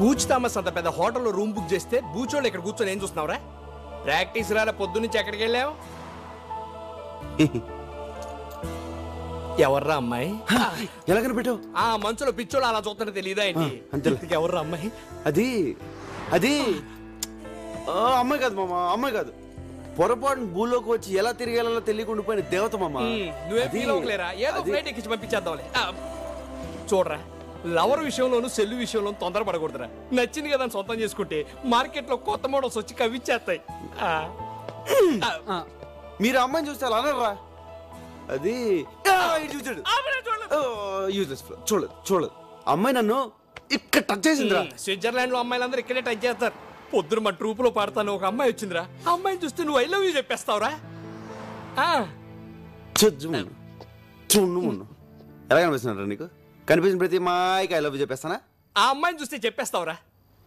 Booch Thomas అంత పెద్ద హోటల్లో రూమ్ బుక్ చేస్తే బూచోళ్ళు ఇక్కడ కూర్చొని ఏం చూస్తున్నావురా? ప్రాక్టీస్ రాలే, పొద్దు నుంచి ఎక్కడికి వెళ్ళావు? ఎవర్రా అమ్మాయి? ఎలా కనిపెట్టావు? ఆ మంచులో పిచ్చోళ్ళు అలా చూస్తున్నా తెలియదా ఏంటి? ఎవర్రా అమ్మాయి? అది అది అమ్మాయి కాదు మామ, అమ్మాయి కాదు. పొరపాటు భూలోకి వచ్చి ఎలా తిరిగేలా తెలియకుండా పోయిన దేవత మామ. నువ్వేం ఫీల్ అవ్వలేరా? ఏదో ఫ్లైట్ ఎక్కించి పంపించేద్దాంలే. చూడరా, లవర్ విషయంలోను సెల్లు విషయంలో తొందరపడకూడదురా. నచ్చింది కదా సొంతం చేసుకుంటే మార్కెట్ లో కొత్త మోడల్స్ వచ్చి కవిచ్చేస్తాయి. మీరు అమ్మాయిని చూస్తే అలా అనరా? అది చూసాడు చూడలేదు చూడలేదు. అమ్మాయి నన్ను ఇక్కడ టచ్ చేసిందిరా. స్విట్జర్లాండ్ లో అమ్మాయిలందరూ ఇక్కడే టచ్ చేస్తారు. పొద్దున మా ట్రూప్ లో పాడతాను ఒక అమ్మాయి వచ్చిందిరా. ఆ అమ్మాయిని చూస్తే నువ్వు ఐ లవ్ యూ చెప్పేస్తావురా. చూడు ఎలా కనిపిస్తున్నారా నీకు? కనిపించిన ప్రతి అమ్మాయికి ఐ లవ్ యూ చెప్పేస్తానా? ఆ అమ్మాయిని చూస్తే చెప్పేస్తావురా?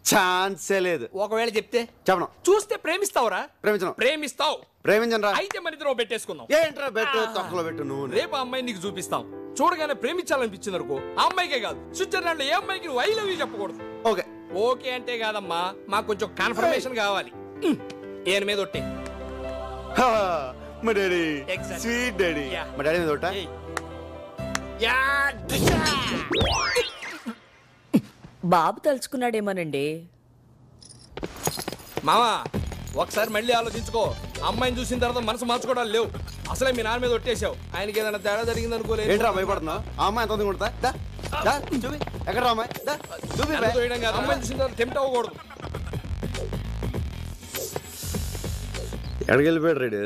ఛాన్సే లేదు. ఒకవేళ చెప్తే చెప్పను. చూస్తే ప్రేమిస్తావురా? ప్రేమించను. ప్రేమిస్తావు? ప్రేమించను రా. అయితే మన ఇద్దరం పెట్టేసుకుందాం. ఏంట్రా బెట్టు తొక్కలో పెట్టు నువ్వు. రేపు ఆ అమ్మాయిని నీకు చూపిస్తాం. చూడగానే ప్రేమించాలనిపించింది అనుకో, ఆ అమ్మాయికే కాదు స్విట్జర్లాండ్ లో ఏ అమ్మాయికి నువ్వు ఐ లవ్ యూ చెప్పకూడదు. ఓకే ఓకే అంటే కాదమ్మా, మాకు కొంచెం కన్ఫర్మేషన్ కావాలి. ఏన్ మీద ఒట్టే. మా daddy Exactly. Sweet daddy. Yeah. మా డాడీ మీద ఒకటా? బాబు తలుచుకున్నాడేమోనండి. మామా ఒకసారి మళ్ళీ ఆలోచించుకో. అమ్మాయిని చూసిన తర్వాత మనసు మార్చుకోవడాలు లేవు. అసలే మీ నాన్న మీద ఒట్టేసావు. ఆయనకి ఏదైనా తేడా జరిగింది అనుకోలేదు. ఏంట్రా భయపడుతున్నావు? ఆ అమ్మాయి ఎంత కొడతా చూపి. ఎక్కడ రా అమ్మాయి? చూపి. అమ్మాయిని చూసిన తర్వాత టెంప్ట్ అవ్వకూడదు. ఎక్కడికి వెళ్ళిపోయాడు రేడు?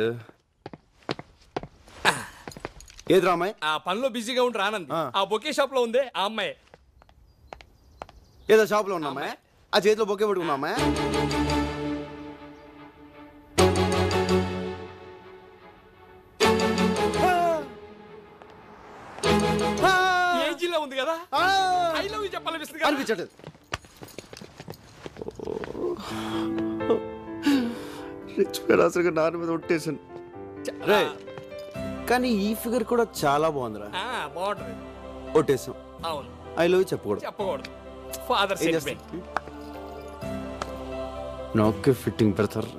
ఏది రా అమ్మాయి? ఆ పనిలో బిజీగా ఉంటే రానంది. ఆ బొకే షాప్ లో ఉంది ఆ అమ్మాయి. ఏదో షాప్ లో ఉన్నా అమ్మాయి? ఆ చేతిలో బొకే పెట్టుకున్నా అమ్మాయి? ఏజీలో ఉంది కదా, ఐ లవ్ యూ చెప్పాలనిపిస్తుంది కదా. అనిపించట్లేదు. అసలు నాన్న మీద ఒట్టేసాను. కానీ ఈ ఫిగర్ కూడా చాలా బాగుందిరా. బాగుంటది. ఒట్టేసాం. అవును, ఐ లవ్ యూ చెప్పకూడదు. ఫాదర్ నాకే ఫిట్టింగ్ పెడతారు.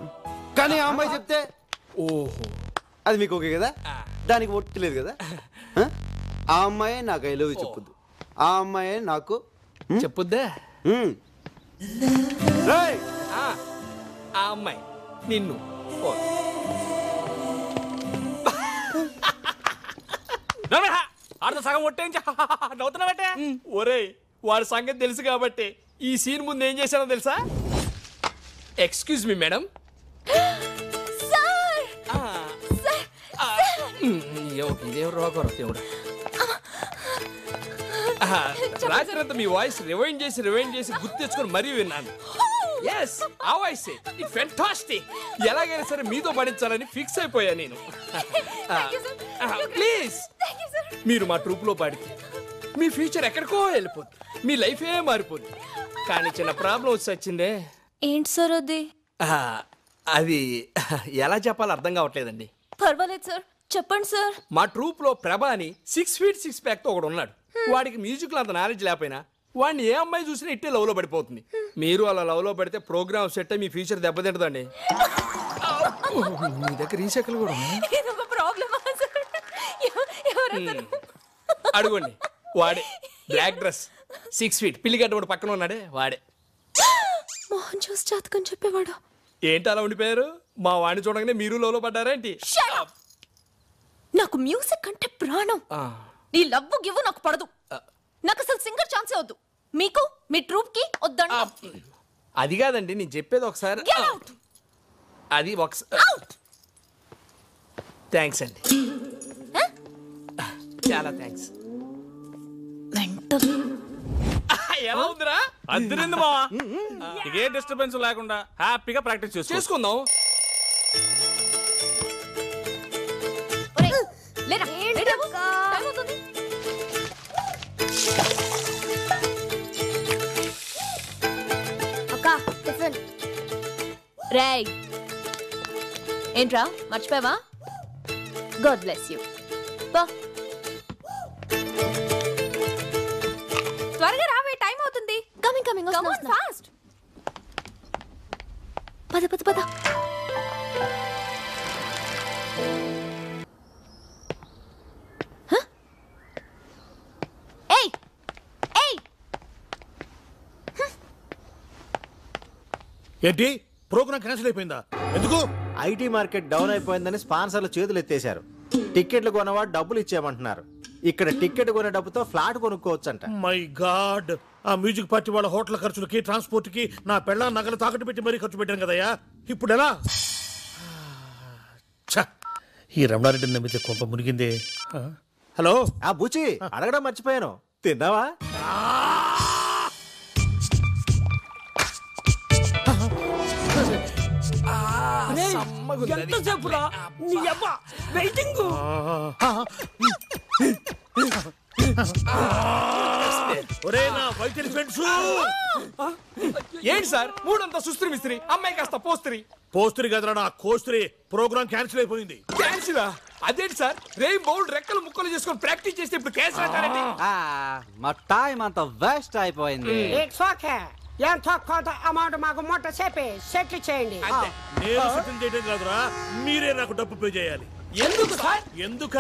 కానీ ఆ అమ్మాయి చెప్తే ఓహో అది మీకు ఓకే కదా? దానికి ఒట్టలేదు కదా? ఆ అమ్మాయి నాకు ఐ లవ్ యూ చెప్పొద్దు. ఆ అమ్మాయి నాకు చెప్పుద్దా? ఆ అమ్మాయి నిన్ను. సగం ఒట్టేంచి నవ్వుతున్నావటే. ఒరే వాడి సంగతి తెలుసు కాబట్టి ఈ సీన్ ముందు ఏం చేశానో తెలుసా? Excuse me madam. రాత్రి అంతా మీ వాయిస్ రివైండ్ చేసి గుర్తు తెచ్చుకొని మరీ విన్నాను. ఎస్, ఆ వాయిస్ ఇట్ ఫెంటాస్టిక్. ఎలాగైనా సరే మీతో పడించాలని ఫిక్స్ అయిపోయా నేను. ప్లీజ్ మీరు మా ట్రూప్ లో పాడితే మీ ఫ్యూచర్ ఎక్కడికో వెళ్ళిపోద్ది, మీ లైఫ్ ఏ మారిపోద్ది. కానీ చిన్న ప్రాబ్లం వచ్చి వచ్చిందే. ఏంటి సార్ అది? అది ఎలా చెప్పాలో అర్థం కావట్లేదండి. పర్వాలేదు సార్, చెప్పండి సార్. మా ట్రూప్ లో ప్రభా అని 6 feet 6 pack తో ఒకడు ఉన్నాడు. వాడికి మ్యూజిక్ లో అంత నాలెడ్జ్ లేకపోయినా వాడిని ఏ అమ్మాయి చూసినా ఇట్టే లవ్ లో పడిపోతుంది. మీరు అలా లవ్ లో పడితే ప్రోగ్రామ్ సెట్ అయ్యి మీ ఫ్యూచర్ దెబ్బతింటదండి. మీ దగ్గర ఈ సెకలు కూడా అడుగుండి. వాడే బ్లాక్ డ్రెస్ 6 feet పిల్లిగడ్డ వాడు పక్కన ఉన్నాడే వాడే. మోహన్ చూసి జాతకం చెప్పేవాడు. ఏంటి అలా ఉండిపోయారు? మా వాడిని చూడగానే మీరు లోలో పడ్డారేంటి? నాకు మ్యూజిక్ అంటే ప్రాణం. నీ లవ్వు గివ్వు నాకు పడదు. నాకు అసలు సింగర్ ఛాన్సే వద్దు. మీకు మీ ట్రూప్ కి వద్దండి. అది కాదండి నేను చెప్పేది ఒకసారి. అది ఒకసారి. థ్యాంక్స్ అండి, చాలా థ్యాంక్స్. ఎలా ఉందిరా? అద్దరింది మావా. ఏ డిస్టర్బెన్స్ లేకుండా హ్యాపీగా ప్రాక్టీస్ చేసుకుందాం. రేయ్ ఏంట్రా మర్చిపోయావా? God bless you. త్వరగా రావే, టైం అవుతుంది. Coming coming come on fast పద పద పద ఏయ్ ఏయ్ ఏంటి ప్రోగ్రామ్ క్యాన్సిల్ అయిపోయిందా? ఎందుకు? ఐటీ మార్కెట్ డౌన్ అయిపోయిందని స్పాన్సర్లు చేతులు ఎత్తేశారు. టికెట్లు కొన్నవాడు డబ్బులు ఇచ్చేయమంటున్నారు. ఇక్కడ టికెట్ కొనే డబ్బుతో ఫ్లాట్ కొనుక్కోవచ్చంట. మై గాడ్, ఆ మ్యూజిక్ పార్టీ వాళ్ళ హోటల్ ఖర్చులకి, ట్రాన్స్పోర్ట్ కి నా పెళ్ళ నగలు తాకట్టు పెట్టి మరీ ఖర్చు పెట్టాను కదయ్యా. ఇప్పుడు ఎలా? ఈ రమణారెడ్డి నమ్మితే కొంప మునిగిందే. హలో ఆ బుచి అడగడం మర్చిపోయాను, తిన్నావా? ఎంతసేపు రా నీ అబ్బా వెయిటింగ్. ఒరే నా వైద్యుల ఫ్రెండ్స్, ఏంటి సార్ మూడంతా సుస్త్రి మిస్త్రి, అమ్మాయి కాస్త పోస్త్రి. పోస్త్రి కదరా నా కోస్త్రి. ప్రోగ్రామ్ క్యాన్సిల్ అయిపోయింది. క్యాన్సిల్? అదేంటి సార్ రెయిన్ బౌల్ రెక్కలు ముక్కలు చేసుకొని ప్రాక్టీస్ చేస్తే ఇప్పుడు క్యాన్సిల్ అంటారండి? మా టైం అంతా వేస్ట్ అయిపోయింది. ఎంతో కొంత అమౌంట్ మాకు మొట్ట చెప్పి సెటిల్ చేయండి. నేను సెటిల్ చేయడం కాదురా, మీరే నాకు డబ్బు పే చేయాలి. ఎందుకు సార్? ఎందుక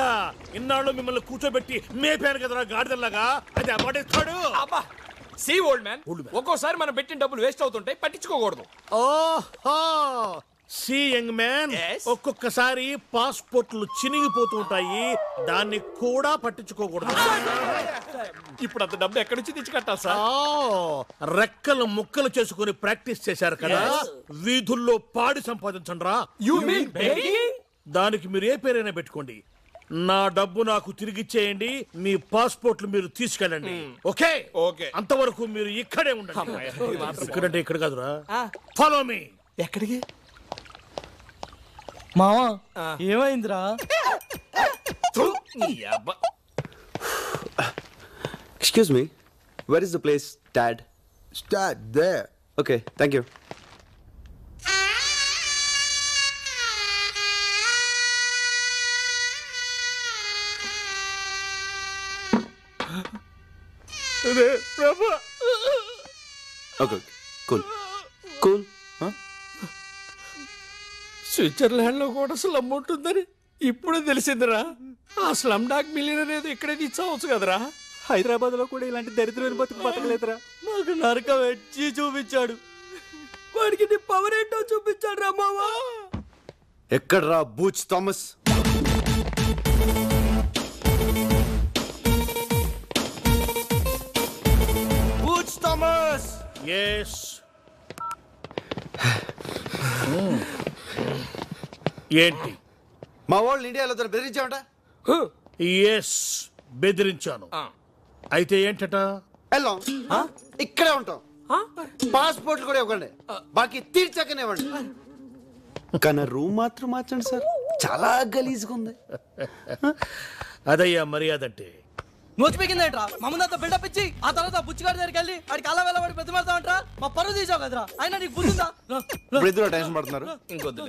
ఇన్నాళ్ళు మిమ్మల్ని కూర్చోబెట్టి మేపాను కదరా గాడిదల్లాగా, అది అమౌంట్ ఇస్తాడు. అబ్బా సీ ఓల్డ్ మ్యాన్, ఒక్కోసారి మనం పెట్టిన డబ్బులు వేస్ట్ అవుతుంటాయి, పట్టించుకోకూడదు. ఓహో సి యంగ్ మ్యాన్, ఒక్కొక్కసారి పాస్పోర్ట్లు చినిగిపోతూ ఉంటాయి, దాన్ని కూడా పట్టించుకోకూడదు. ఇప్పుడు అంత డబ్బు ఎక్కడి నుంచి తెచ్చి కట్టాలి సార్? రెక్కలు ముక్కలు చేసుకుని ప్రాక్టీస్ చేశారు కదా, వీధుల్లో పాడి సంపాదించండి రా. You mean begging? దానికి మీరు ఏ పేరైనా పెట్టుకోండి, నా డబ్బు నాకు తిరిగిచ్చేయండి, మీ పాస్పోర్ట్లు మీరు తీసుకెళ్ళండి. ఓకే ఓకే, అంతవరకు మీరు ఇక్కడే ఉండండి. ఇక్కడంటే ఇక్కడ కాదురా, ఫాలో మీ. ఎక్కడికి? మావా ఏమైందిరా? Excuse me, where is the place, Dad? Start there. Okay, thank you. Okay, cool. Cool. Huh? Switzerland లో కూడా స్లమ్ ఉంటుందని ఇప్పుడే తెలిసిందిరా. ఆ స్లమ్ డాగ్ మిలియనర్ ఏదో ఇక్కడే తీసుకోవచ్చు కదరా. హైదరాబాద్ లో కూడా ఇలాంటి దరిద్రమైన బతుకు బతకలేదురా. మాకు నరకం వచ్చి చూపించాడు, వాడికి నీ పవర్ ఏంటో చూపించాడు రా మావా. ఎక్కడ్రా Booch Thomas? Booch Thomas. Yes. ఏంటి? మా వాళ్ళు ఇండియాలో బెదిరించామంట. ఎస్, బెదిరించాను. అయితే ఏంటట? వెళ్ళాం, ఇక్కడే ఉంటాం, పాస్పోర్ట్లు కూడా ఇవ్వండి, బాకీ తీర్చాకనే ఇవ్వండి. కానీ రూమ్ మాత్రం మార్చండి సార్, చాలా గలీజ్గా ఉంది. అదయ్యా మర్యాద అంటే. నోచిపోయిందేంట్రా? మా ముందంతా బిల్డప్ ఇచ్చి ఆ తర్వాత బుచ్చిగాడి దగ్గరికి వెళ్ళి వాడికి అలా వెళ్ళబడి పెద్దమాడతామంటరా? మా పరువు తీసావు కదరా, అయినా నీకు బుద్ధిందా? ఇప్పుడు ఇద్దరు టెన్షన్ పడుతున్నారు,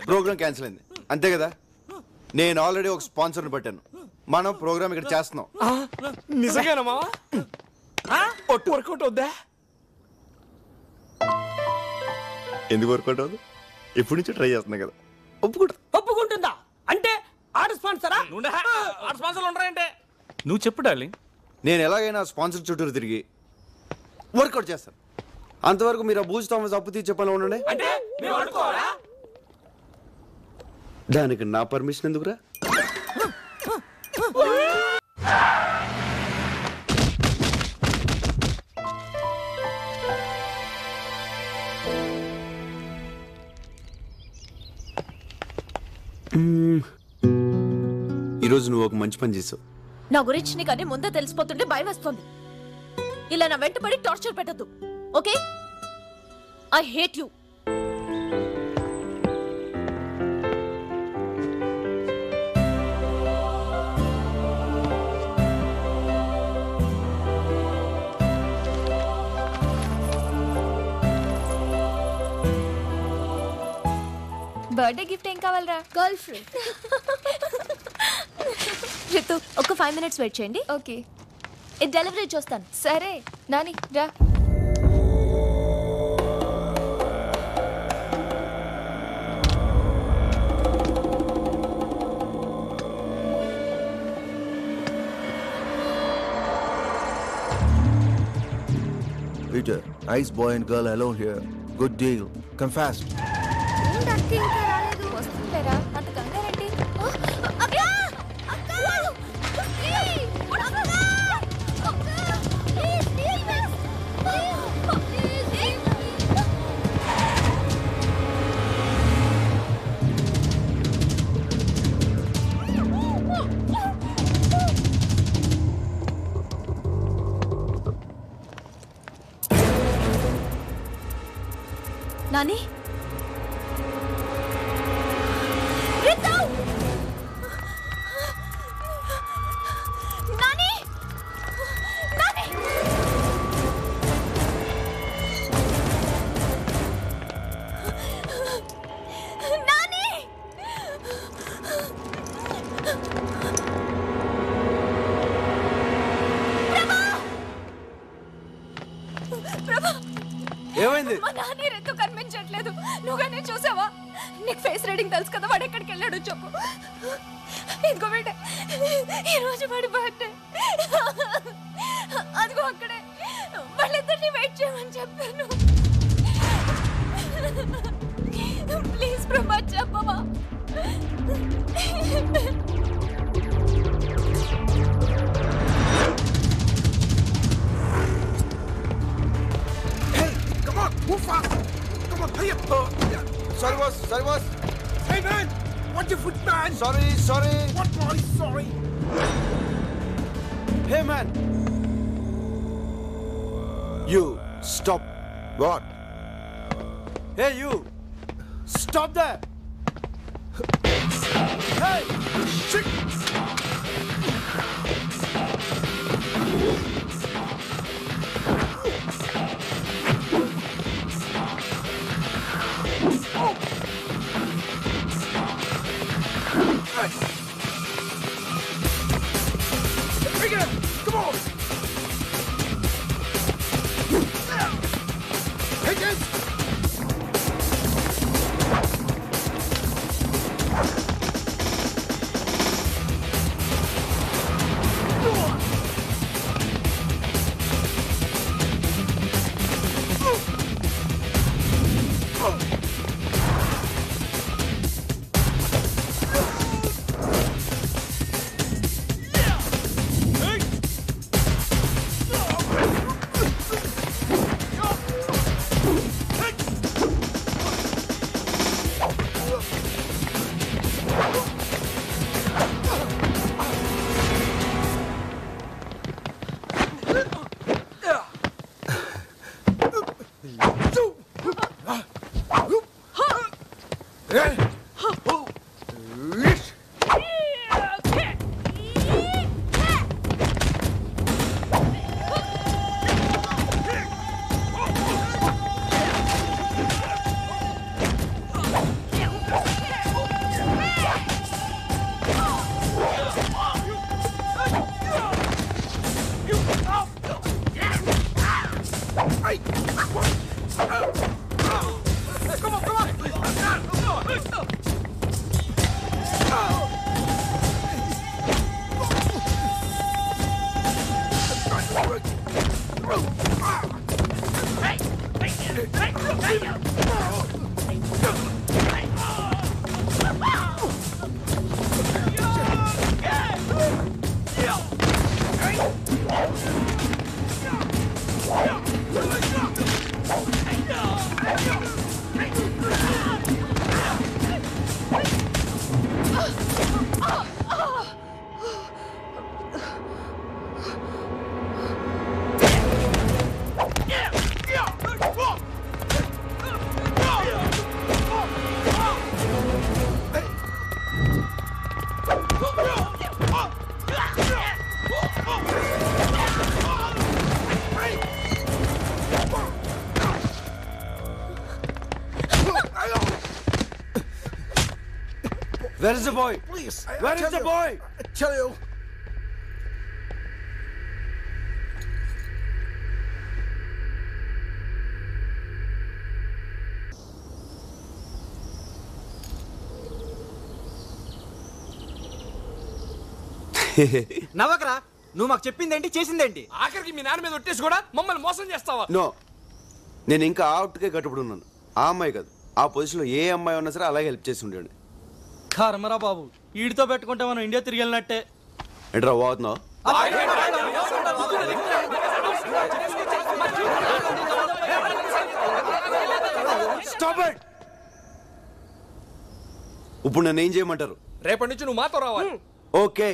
ప్రోగ్రామ్ క్యాన్సిల్ అయింది అంతే కదా. నేను ఆల్రెడీ ఒక స్పాన్సర్ని పెట్టాను, మనం ప్రోగ్రామ్ ఇక్కడ చేస్తున్నాం. నిజంగానా మావా? ఒట్టు వర్కౌట్ అవుద్దా? ఎందుకు వర్కౌట్ అవ్వదు? ఎప్పటి నుంచి ట్రై చేస్తున్నా కదా, ఒప్పుకుంటుందా? అంటే ఆడ స్పాన్సరా? స్పాన్సర్లు ఉంటారంటే నువ్వు చెప్పు డార్లింగ్. నేను ఎలాగైనా స్పాన్సర్ చుట్టూరు తిరిగి వర్కౌట్ చేస్తాను. అంతవరకు మీరు ఆ బూజ్ థామస్ అప్పు తీర్చే పనిలో ఉండండి. దానికి నా పర్మిషన్ ఎందుకురా? ఈరోజు నువ్వు ఒక మంచి పని చేసావు. నా గురించి నీకు అన్ని ముందే తెలిసిపోతుంటే భయం వస్తుంది. ఇలా నా వెంట పడి టార్చర్ పెట్టద్దు, okay? I hate you. Birthday gift ఏం కావాలరా? Girl friend. రితు ఒక 5 minutes వెయిట్ చేయండి. ఓకే, డెలివరీ చూస్తాను. సరే నాని రా. Peter, nice boy and girl alone here. Good deal. Come fast. ఏంటి ఇంకా రాలేదు? వస్తుందిలేరా, అంత కంగారేంటి? అక్క! అక్క! ప్లీజ్! అక్క! అక్క! Please, please! Please! Nani Nani Nani Nani ప్రభా ఏమైంది? మా నాని రెత్తు కనిపించట్లేదు. నువ్వుగానే చూసావా? నీకు ఫేస్ రీడింగ్ తెలుసు కదా, వాడు ఎక్కడికి వెళ్ళాడు చెప్పు. ఇదిగో బిడ్డ, ఈరోజు వాడి బర్త్డే. అదిగో అక్కడే. వాళ్ళిద్దరిని వెయిట్ చేయమని చెప్పాను. ప్లీజ్ ప్రభా చెప్పవా? Move fast! Come on, hurry up! Sorry, boss. Sorry, boss. Hey, man! Watch your foot, man! Sorry, sorry. What, boy? Sorry! Hey, man. You, stop. What? Hey, you. Stop there. Hey! Shit! Pick it up! Come on! Take it! Where is the boy? Please. Where is the boy? I tell you. నవ్వకరా, నువ్వు మాకు చెప్పిందేంటి చేసిందేంటి? ఆఖరికి మీ నాన్న మీద ఒట్టేసి కూడా మమ్మల్ని మోసం చేస్తావా? No, నేను ఇంకా ఆ ఒట్టుకే కట్టుబడి ఉన్నాను. ఆ అమ్మాయి కాదు, ఆ పొజిషన్లో ఏ అమ్మాయి ఉన్నా సరే అలాగే హెల్ప్ చేసి ఉండేవాడిని. కర్మరా బాబు, వీడితో పెట్టుకుంటే మనం ఇండియా తిరిగి వెళ్ళినట్టే. ఏంట్రా పోతున్నావు? ఇప్పుడు నన్ను ఏం చేయమంటారు? రేపటి నుంచి నువ్వు మాతో రావాలి. ఓకే.